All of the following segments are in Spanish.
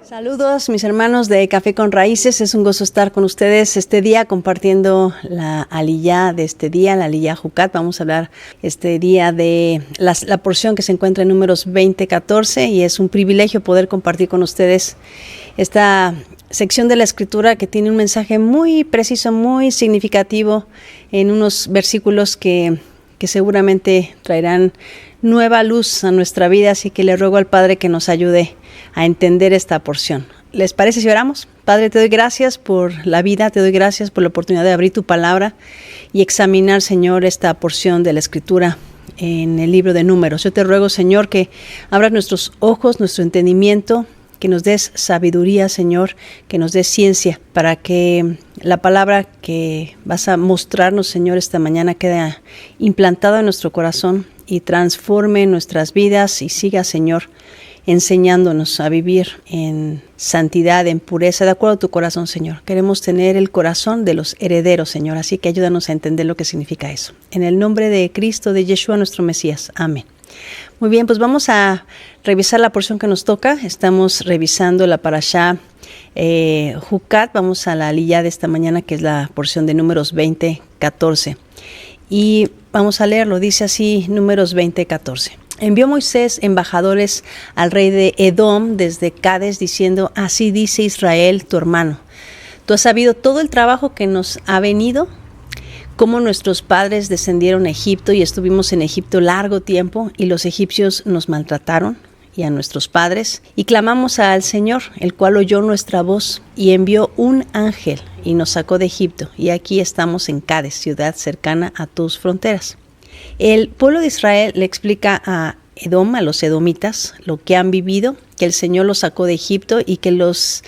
Saludos mis hermanos de Café con Raíces, es un gozo estar con ustedes este día compartiendo la aliyá de este día, la aliyá Jucat. Vamos a hablar este día de la porción que se encuentra en Números 20:14 y es un privilegio poder compartir con ustedes esta sección de la Escritura que tiene un mensaje muy preciso, muy significativo en unos versículos que seguramente traerán nueva luz a nuestra vida, así que le ruego al Padre que nos ayude a entender esta porción. ¿Les parece si oramos? Padre, te doy gracias por la vida, te doy gracias por la oportunidad de abrir tu palabra y examinar, Señor, esta porción de la Escritura en el libro de Números. Yo te ruego, Señor, que abras nuestros ojos, nuestro entendimiento, que nos des sabiduría, Señor, que nos des ciencia, para que la palabra que vas a mostrarnos, Señor, esta mañana quede implantada en nuestro corazón y transforme nuestras vidas y siga, Señor, enseñándonos a vivir en santidad, en pureza, de acuerdo a tu corazón, Señor. Queremos tener el corazón de los herederos, Señor, así que ayúdanos a entender lo que significa eso. En el nombre de Cristo, de Yeshua, nuestro Mesías. Amén. Muy bien, pues vamos a revisar la porción que nos toca. Estamos revisando la parashá Jucat. Vamos a la aliyá de esta mañana, que es la porción de Números 20:14. Y vamos a leerlo, dice así, Números 20:14. Envió Moisés embajadores al rey de Edom desde Cades, diciendo: así dice Israel, tu hermano. Tú has sabido todo el trabajo que nos ha venido, cómo nuestros padres descendieron a Egipto y estuvimos en Egipto largo tiempo, y los egipcios nos maltrataron y a nuestros padres, y clamamos al Señor, el cual oyó nuestra voz y envió un ángel y nos sacó de Egipto, y aquí estamos en Cades, ciudad cercana a tus fronteras. El pueblo de Israel le explica a Edom, a los edomitas, lo que han vivido, que el Señor los sacó de Egipto y que los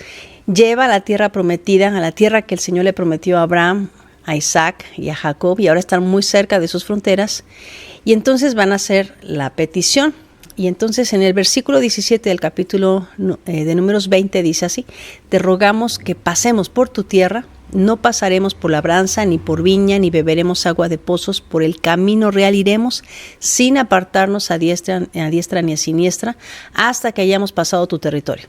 lleva a la tierra prometida, a la tierra que el Señor le prometió a Abraham, a Isaac y a Jacob, y ahora están muy cerca de sus fronteras, y entonces van a hacer la petición. Y entonces en el versículo 17 del capítulo de Números 20 dice así: te rogamos que pasemos por tu tierra, no pasaremos por labranza, ni por viña, ni beberemos agua de pozos, por el camino real iremos, sin apartarnos a diestra ni a siniestra, hasta que hayamos pasado tu territorio.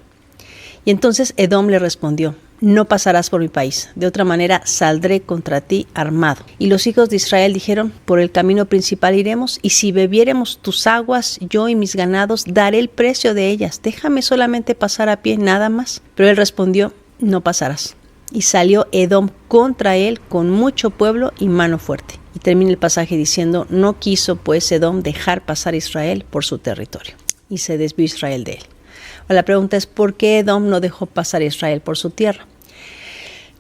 Y entonces Edom le respondió: no pasarás por mi país, de otra manera saldré contra ti armado. Y los hijos de Israel dijeron: por el camino principal iremos, y si bebiéremos tus aguas, yo y mis ganados, daré el precio de ellas. Déjame solamente pasar a pie, nada más. Pero él respondió: no pasarás. Y salió Edom contra él con mucho pueblo y mano fuerte. Y termina el pasaje diciendo: no quiso pues Edom dejar pasar a Israel por su territorio, y se desvió Israel de él. La pregunta es: ¿por qué Edom no dejó pasar a Israel por su tierra?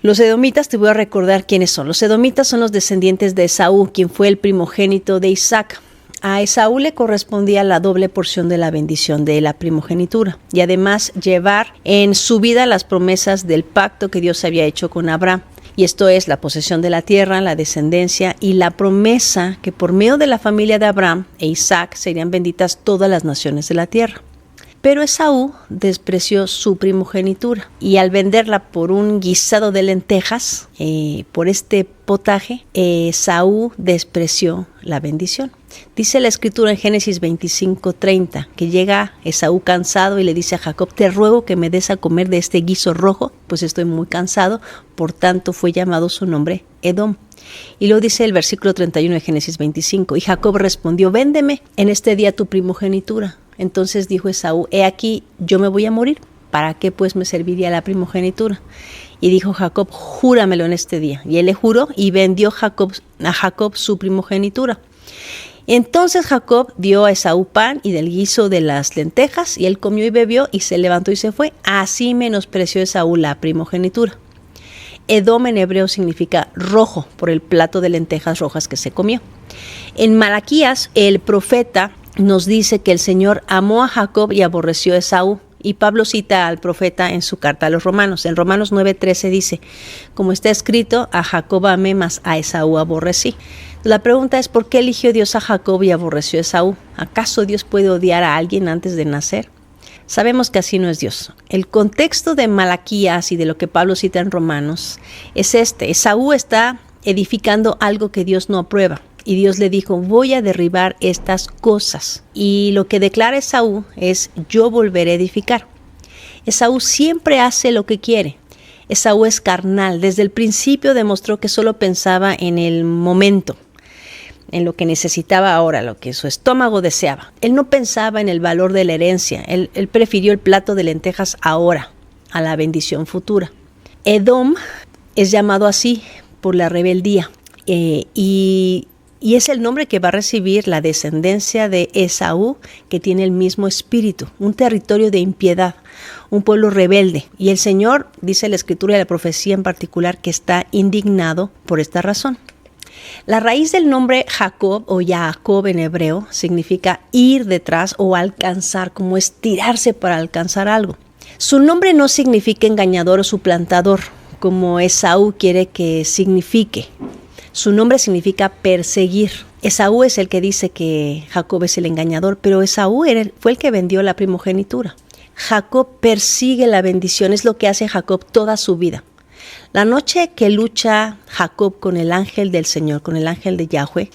Los edomitas, te voy a recordar quiénes son. Los edomitas son los descendientes de Esaú, quien fue el primogénito de Isaac. A Esaú le correspondía la doble porción de la bendición de la primogenitura y además llevar en su vida las promesas del pacto que Dios había hecho con Abraham. Y esto es la posesión de la tierra, la descendencia y la promesa que por medio de la familia de Abraham e Isaac serían benditas todas las naciones de la tierra. Pero Esaú despreció su primogenitura y al venderla por un guisado de lentejas, por este potaje, Esaú despreció la bendición. Dice la Escritura en Génesis 25:30 que llega Esaú cansado y le dice a Jacob: te ruego que me des a comer de este guiso rojo, pues estoy muy cansado. Por tanto fue llamado su nombre Edom. Y luego dice el versículo 31 de Génesis 25: y Jacob respondió: véndeme en este día tu primogenitura. Entonces dijo Esaú: he aquí, yo me voy a morir, ¿para qué pues me serviría la primogenitura? Y dijo Jacob: júramelo en este día. Y él le juró y vendió a Jacob su primogenitura. Entonces Jacob dio a Esaú pan y del guiso de las lentejas, y él comió y bebió y se levantó y se fue. Así menospreció Esaú la primogenitura. Edom en hebreo significa rojo, por el plato de lentejas rojas que se comió. En Malaquías, el profeta nos dice que el Señor amó a Jacob y aborreció a Esaú. Y Pablo cita al profeta en su carta a los romanos. En Romanos 9:13 dice: como está escrito, a Jacob amé, mas a Esaú aborrecí. La pregunta es: ¿por qué eligió Dios a Jacob y aborreció a Esaú? ¿Acaso Dios puede odiar a alguien antes de nacer? Sabemos que así no es Dios. El contexto de Malaquías y de lo que Pablo cita en Romanos es este: Esaú está edificando algo que Dios no aprueba. Y Dios le dijo: voy a derribar estas cosas. Y lo que declara Esaú es: yo volveré a edificar. Esaú siempre hace lo que quiere. Esaú es carnal. Desde el principio demostró que solo pensaba en el momento, en lo que necesitaba ahora, lo que su estómago deseaba. Él no pensaba en el valor de la herencia. Él prefirió el plato de lentejas ahora a la bendición futura. Edom es llamado así por la rebeldía y es el nombre que va a recibir la descendencia de Esaú, que tiene el mismo espíritu, un territorio de impiedad, un pueblo rebelde. Y el Señor, dice la Escritura y la profecía en particular, que está indignado por esta razón. La raíz del nombre Jacob o Jacob en hebreo significa ir detrás o alcanzar, como estirarse para alcanzar algo. Su nombre no significa engañador o suplantador, como Esaú quiere que signifique. Su nombre significa perseguir. Esaú es el que dice que Jacob es el engañador, pero Esaú fue el que vendió la primogenitura. Jacob persigue la bendición, es lo que hace Jacob toda su vida. La noche que lucha Jacob con el ángel del Señor, con el ángel de Yahweh,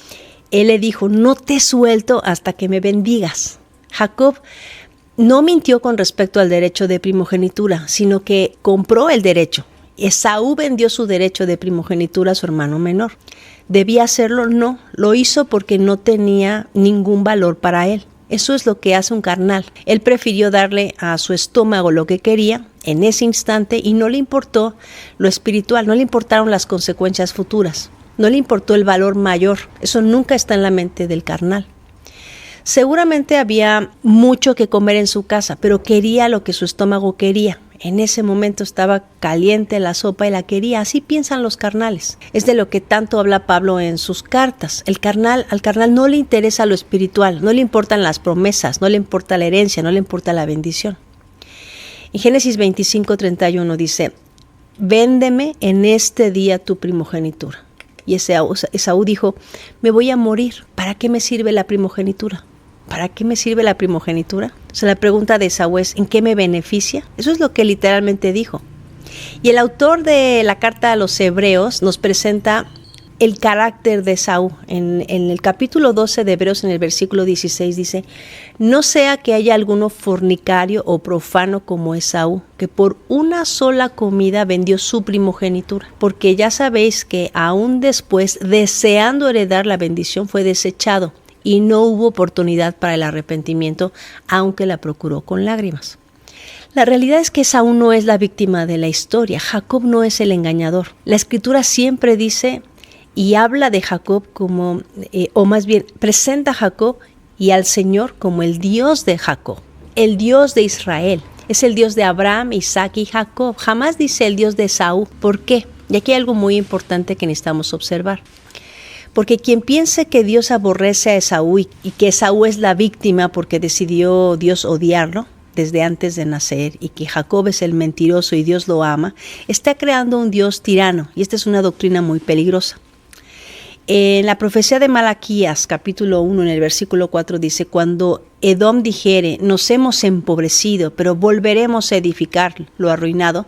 él le dijo: no te suelto hasta que me bendigas. Jacob no mintió con respecto al derecho de primogenitura, sino que compró el derecho. Esaú vendió su derecho de primogenitura a su hermano menor. ¿Debía hacerlo? No, lo hizo porque no tenía ningún valor para él. Eso es lo que hace un carnal. Él prefirió darle a su estómago lo que quería en ese instante y no le importó lo espiritual, no le importaron las consecuencias futuras, no le importó el valor mayor. Eso nunca está en la mente del carnal. Seguramente había mucho que comer en su casa, pero quería lo que su estómago quería. En ese momento estaba caliente la sopa y la quería. Así piensan los carnales. Es de lo que tanto habla Pablo en sus cartas. Al carnal no le interesa lo espiritual, no le importan las promesas, no le importa la herencia, no le importa la bendición. En Génesis 25:31 dice: véndeme en este día tu primogenitura. Y Esaú dijo: me voy a morir, ¿para qué me sirve la primogenitura? ¿Para qué me sirve la primogenitura? O sea, la pregunta de Esaú es: ¿en qué me beneficia? Eso es lo que literalmente dijo. Y el autor de la carta a los Hebreos nos presenta el carácter de Esaú. En el capítulo 12 de Hebreos, en el versículo 16, dice: no sea que haya alguno fornicario o profano como Esaú, que por una sola comida vendió su primogenitura. Porque ya sabéis que aún después, deseando heredar la bendición, fue desechado, y no hubo oportunidad para el arrepentimiento, aunque la procuró con lágrimas. La realidad es que Esaú no es la víctima de la historia. Jacob no es el engañador. La Escritura siempre dice y habla de Jacob como, o más bien, presenta a Jacob y al Señor como el Dios de Jacob, el Dios de Israel. Es el Dios de Abraham, Isaac y Jacob. Jamás dice el Dios de Esaú. ¿Por qué? Y aquí hay algo muy importante que necesitamos observar. Porque quien piense que Dios aborrece a Esaú y que Esaú es la víctima porque decidió Dios odiarlo desde antes de nacer y que Jacob es el mentiroso y Dios lo ama, está creando un Dios tirano, y esta es una doctrina muy peligrosa. En la profecía de Malaquías, capítulo 1, en el versículo 4 dice: cuando Edom dijere: nos hemos empobrecido, pero volveremos a edificar lo arruinado,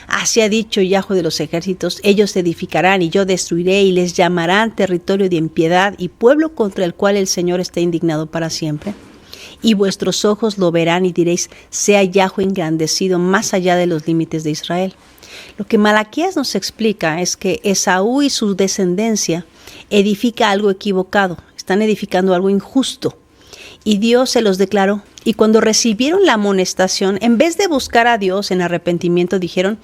así ha dicho Yahweh de los ejércitos: ellos edificarán y yo destruiré, y les llamarán territorio de impiedad y pueblo contra el cual el Señor está indignado para siempre. Y vuestros ojos lo verán y diréis: sea Yahweh engrandecido más allá de los límites de Israel. Lo que Malaquías nos explica es que Esaú y su descendencia edifica algo equivocado, están edificando algo injusto. Y Dios se los declaró. Y cuando recibieron la amonestación, en vez de buscar a Dios en arrepentimiento, dijeron: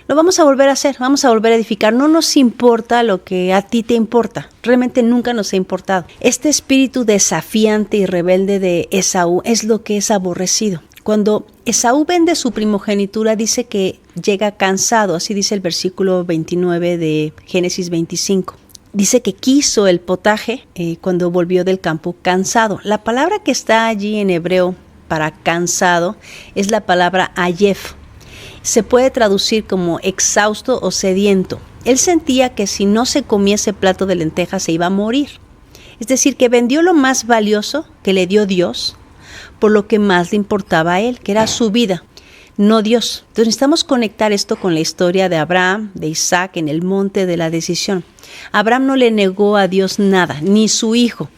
lo vamos a volver a hacer, vamos a volver a edificar. No nos importa lo que a ti te importa. Realmente nunca nos ha importado. Este espíritu desafiante y rebelde de Esaú es lo que es aborrecido. Cuando Esaú vende su primogenitura, dice que llega cansado. Así dice el versículo 29 de Génesis 25. Dice que quiso el potaje cuando volvió del campo cansado. La palabra que está allí en hebreo para cansado es la palabra ayef. Se puede traducir como exhausto o sediento. Él sentía que si no se comía ese plato de lentejas se iba a morir. Es decir, que vendió lo más valioso que le dio Dios por lo que más le importaba a él, que era su vida, no Dios. Entonces necesitamos conectar esto con la historia de Abraham, de Isaac, en el monte de la decisión. Abraham no le negó a Dios nada, ni su hijo,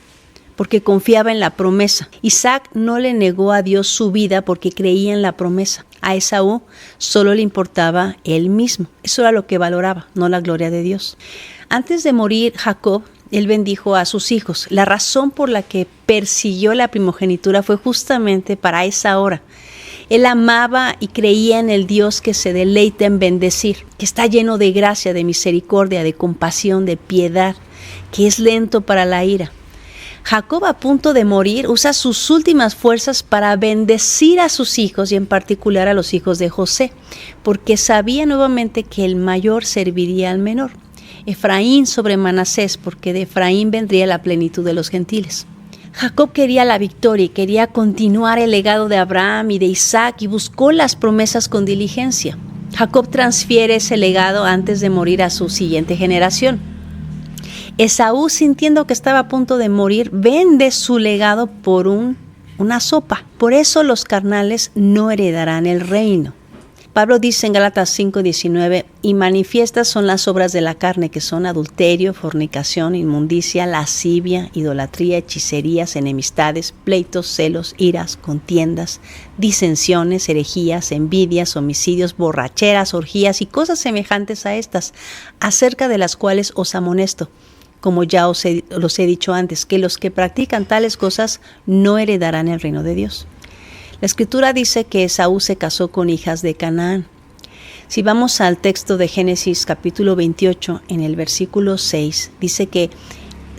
porque confiaba en la promesa. Isaac no le negó a Dios su vida porque creía en la promesa. A Esaú solo le importaba él mismo. Eso era lo que valoraba, no la gloria de Dios. Antes de morir Jacob, él bendijo a sus hijos. La razón por la que persiguió la primogenitura fue justamente para esa hora. Él amaba y creía en el Dios que se deleita en bendecir, que está lleno de gracia, de misericordia, de compasión, de piedad, que es lento para la ira. Jacob, a punto de morir, usa sus últimas fuerzas para bendecir a sus hijos y en particular a los hijos de José, porque sabía nuevamente que el mayor serviría al menor. Efraín sobre Manasés, porque de Efraín vendría la plenitud de los gentiles. Jacob quería la victoria y quería continuar el legado de Abraham y de Isaac y buscó las promesas con diligencia. Jacob transfiere ese legado antes de morir a su siguiente generación. Esaú, sintiendo que estaba a punto de morir, vende su legado por una sopa. Por eso los carnales no heredarán el reino. Pablo dice en Gálatas 5:19, y manifiestas son las obras de la carne, que son adulterio, fornicación, inmundicia, lascivia, idolatría, hechicerías, enemistades, pleitos, celos, iras, contiendas, disensiones, herejías, envidias, homicidios, borracheras, orgías y cosas semejantes a estas, acerca de las cuales os amonesto, como ya los he dicho antes, que los que practican tales cosas no heredarán el reino de Dios. La Escritura dice que Esaú se casó con hijas de Canaán. Si vamos al texto de Génesis capítulo 28, en el versículo 6, dice que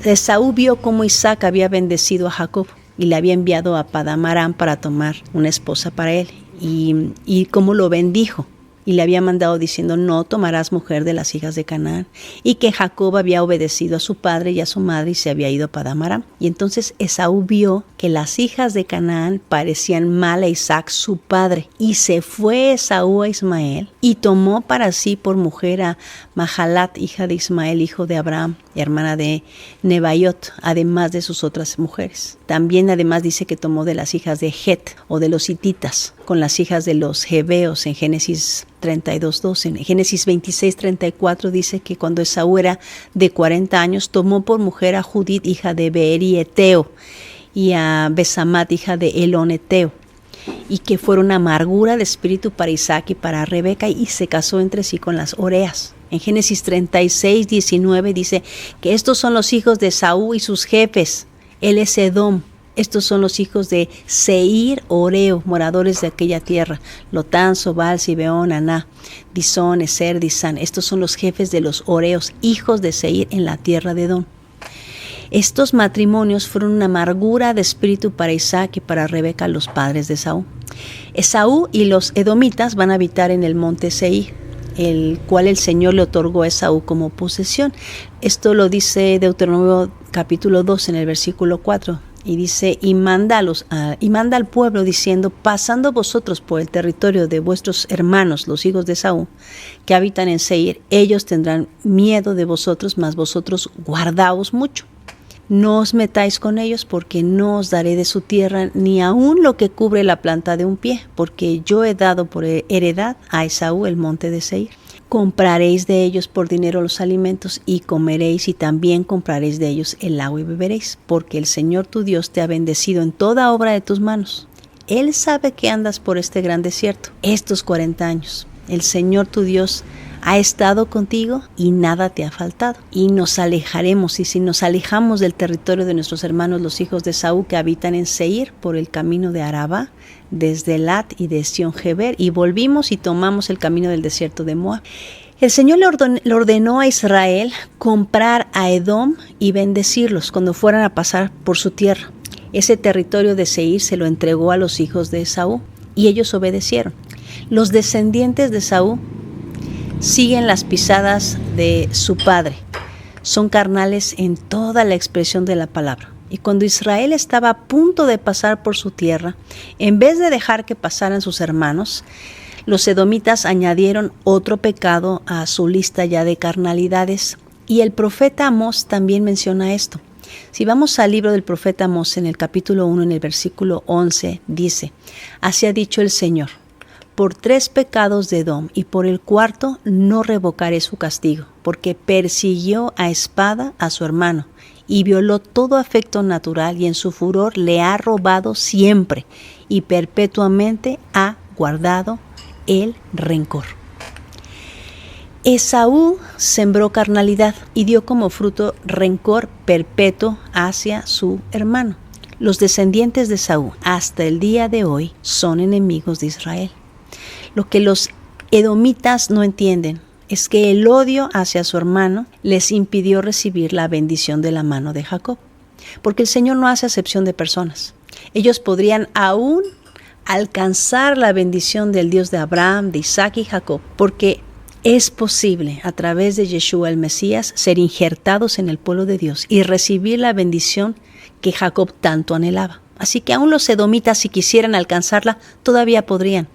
Esaú vio cómo Isaac había bendecido a Jacob y le había enviado a Padán Aram para tomar una esposa para él, y cómo lo bendijo. Y le había mandado diciendo, no tomarás mujer de las hijas de Canaán. Y que Jacob había obedecido a su padre y a su madre y se había ido a Padán Aram. Y entonces Esaú vio que las hijas de Canaán parecían mal a Isaac su padre. Y se fue Esaú a Ismael y tomó para sí por mujer a Mahalat, hija de Ismael, hijo de Abraham, hermana de Nebaiot, además de sus otras mujeres. También además dice que tomó de las hijas de Het o de los hititas, con las hijas de los Jebeos en Génesis 32:12. En Génesis 26:34 dice que cuando Esaú era de 40 años, tomó por mujer a Judit, hija de Beeri Eteo, y a Besamat, hija de Elón Eteo, y que fueron amargura de espíritu para Isaac y para Rebeca, y se casó entre sí con las Oreas. En Génesis 36:19 dice que estos son los hijos de Esaú y sus jefes. Él es Edom. Estos son los hijos de Seir, Oreo, moradores de aquella tierra. Lotán, Sobal, Sibeón, Aná, Disón, Eser, Disán. Estos son los jefes de los Oreos, hijos de Seir en la tierra de Edom. Estos matrimonios fueron una amargura de espíritu para Isaac y para Rebeca, los padres de Esaú. Esaú y los edomitas van a habitar en el monte Seir, el cual el Señor le otorgó a Esaú como posesión. Esto lo dice Deuteronomio capítulo 2 en el versículo 4. Y dice, y manda al pueblo diciendo, pasando vosotros por el territorio de vuestros hermanos, los hijos de Esaú, que habitan en Seir, ellos tendrán miedo de vosotros, mas vosotros guardaos mucho. No os metáis con ellos, porque no os daré de su tierra ni aun lo que cubre la planta de un pie, porque yo he dado por heredad a Esaú el monte de Seir. Compraréis de ellos por dinero los alimentos y comeréis, y también compraréis de ellos el agua y beberéis, porque el Señor tu Dios te ha bendecido en toda obra de tus manos. Él sabe que andas por este gran desierto estos 40 años. El Señor tu Dios ha estado contigo y nada te ha faltado. Y nos alejaremos, y si nos alejamos del territorio de nuestros hermanos, los hijos de Esaú, que habitan en Seir, por el camino de Arabá, desde Elat y de Sion-Geber, y volvimos y tomamos el camino del desierto de Moab. El Señor le ordenó a Israel comprar a Edom y bendecirlos cuando fueran a pasar por su tierra. Ese territorio de Seir se lo entregó a los hijos de Esaú y ellos obedecieron. Los descendientes de Esaú siguen las pisadas de su padre. Son carnales en toda la expresión de la palabra. Y cuando Israel estaba a punto de pasar por su tierra, en vez de dejar que pasaran sus hermanos, los edomitas añadieron otro pecado a su lista ya de carnalidades. Y el profeta Amós también menciona esto. Si vamos al libro del profeta Amós, en el capítulo 1, en el versículo 11, dice, así ha dicho el Señor, por 3 pecados de Edom, y por el 4º no revocaré su castigo, porque persiguió a espada a su hermano, y violó todo afecto natural, y en su furor le ha robado siempre, y perpetuamente ha guardado el rencor. Esaú sembró carnalidad y dio como fruto rencor perpetuo hacia su hermano. Los descendientes de Esaú hasta el día de hoy son enemigos de Israel. Lo que los edomitas no entienden es que el odio hacia su hermano les impidió recibir la bendición de la mano de Jacob, porque el Señor no hace acepción de personas. Ellos podrían aún alcanzar la bendición del Dios de Abraham, de Isaac y Jacob, porque es posible a través de Yeshua el Mesías ser injertados en el pueblo de Dios y recibir la bendición que Jacob tanto anhelaba. Así que aún los edomitas, si quisieran alcanzarla, todavía podrían,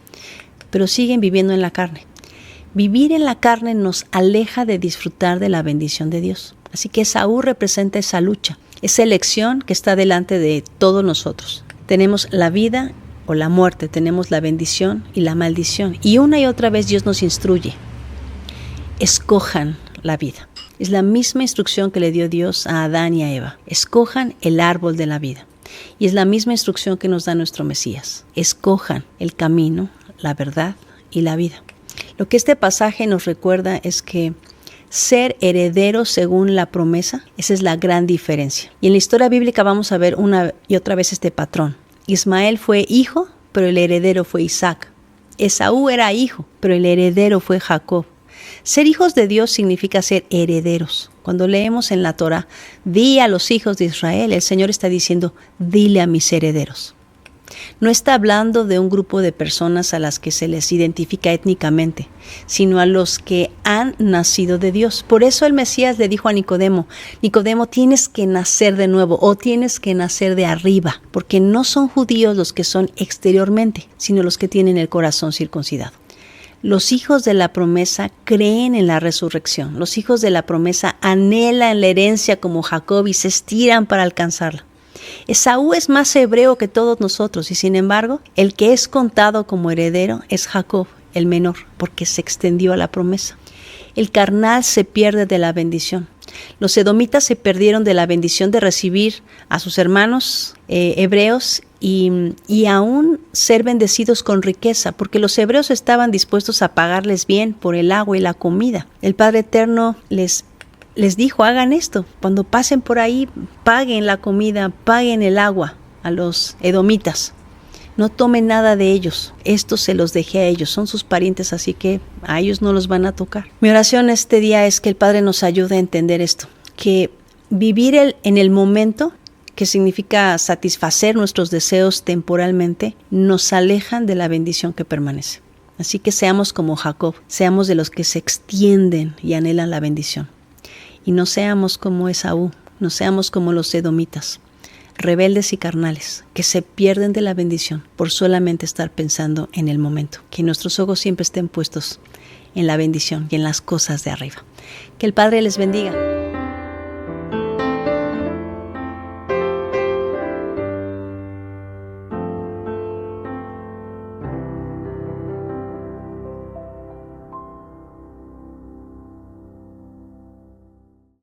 pero siguen viviendo en la carne. Vivir en la carne nos aleja de disfrutar de la bendición de Dios. Así que Esaú representa esa lucha, esa elección que está delante de todos nosotros. Tenemos la vida o la muerte, tenemos la bendición y la maldición. Y una y otra vez Dios nos instruye. Escojan la vida. Es la misma instrucción que le dio Dios a Adán y a Eva. Escojan el árbol de la vida. Y es la misma instrucción que nos da nuestro Mesías. Escojan el camino, la verdad y la vida. Lo que este pasaje nos recuerda es que ser heredero según la promesa, esa es la gran diferencia. Y en la historia bíblica vamos a ver una y otra vez este patrón. Ismael fue hijo, pero el heredero fue Isaac. Esaú era hijo, pero el heredero fue Jacob. Ser hijos de Dios significa ser herederos. Cuando leemos en la Torah, di a los hijos de Israel, el Señor está diciendo, dile a mis herederos. No está hablando de un grupo de personas a las que se les identifica étnicamente, sino a los que han nacido de Dios. Por eso el Mesías le dijo a Nicodemo, Nicodemo, tienes que nacer de nuevo o tienes que nacer de arriba, porque no son judíos los que son exteriormente, sino los que tienen el corazón circuncidado. Los hijos de la promesa creen en la resurrección. Los hijos de la promesa anhelan la herencia como Jacob y se estiran para alcanzarla. Esaú es más hebreo que todos nosotros y sin embargo, el que es contado como heredero es Jacob, el menor, porque se extendió a la promesa. El carnal se pierde de la bendición. Los edomitas se perdieron de la bendición de recibir a sus hermanos hebreos y aún ser bendecidos con riqueza, porque los hebreos estaban dispuestos a pagarles bien por el agua y la comida. El Padre Eterno les dijo, hagan esto, cuando pasen por ahí, paguen la comida, paguen el agua a los edomitas. No tomen nada de ellos, esto se los dejé a ellos, son sus parientes, así que a ellos no los van a tocar. Mi oración este día es que el Padre nos ayude a entender esto, que vivir en el momento, que significa satisfacer nuestros deseos temporalmente, nos alejan de la bendición que permanece. Así que seamos como Jacob, seamos de los que se extienden y anhelan la bendición. Y no seamos como Esaú, no seamos como los edomitas, rebeldes y carnales, que se pierden de la bendición por solamente estar pensando en el momento. Que nuestros ojos siempre estén puestos en la bendición y en las cosas de arriba. Que el Padre les bendiga.